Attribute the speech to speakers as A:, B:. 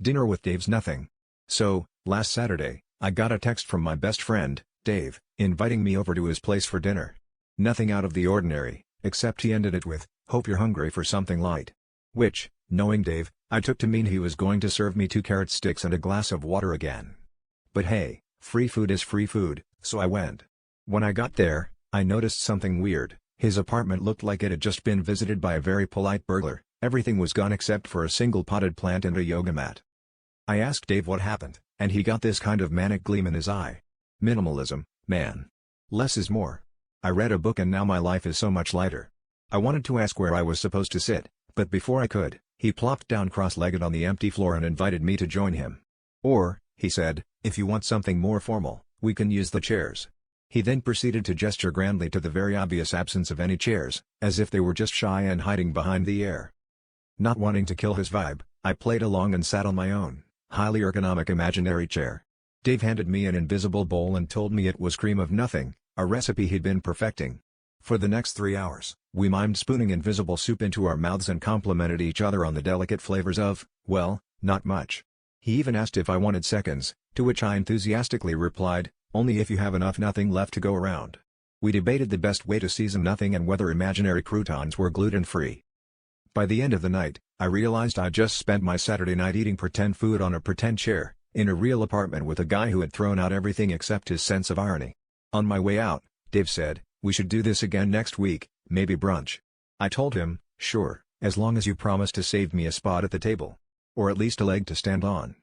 A: Dinner with Dave's nothing. So, last Saturday, I got a text from my best friend, Dave, inviting me over to his place for dinner. Nothing out of the ordinary, except he ended it with, "Hope you're hungry for something light." Which, knowing Dave, I took to mean he was going to serve me 2 carrot sticks and a glass of water again. But hey, free food is free food, so I went. When I got there, I noticed something weird. His apartment looked like it had just been visited by a very polite burglar. Everything was gone except for a single potted plant and a yoga mat. I asked Dave what happened, and he got this kind of manic gleam in his eye. Minimalism, man. Less is more. I read a book and now my life is so much lighter. I wanted to ask where I was supposed to sit, but before I could, he plopped down cross-legged on the empty floor and invited me to join him. Or, he said, if you want something more formal, we can use the chairs. He then proceeded to gesture grandly to the very obvious absence of any chairs, as if they were just shy and hiding behind the air. Not wanting to kill his vibe, I played along and sat on my own, highly ergonomic imaginary chair. Dave handed me an invisible bowl and told me it was cream of nothing, a recipe he'd been perfecting. For the next 3 hours, we mimed spooning invisible soup into our mouths and complimented each other on the delicate flavors of, well, not much. He even asked if I wanted seconds, to which I enthusiastically replied, only if you have enough nothing left to go around. We debated the best way to season nothing and whether imaginary croutons were gluten-free. By the end of the night, I realized I just spent my Saturday night eating pretend food on a pretend chair, in a real apartment with a guy who had thrown out everything except his sense of irony. On my way out, Dave said, "We should do this again next week, maybe brunch." I told him, sure, as long as you promise to save me a spot at the table. Or at least a leg to stand on.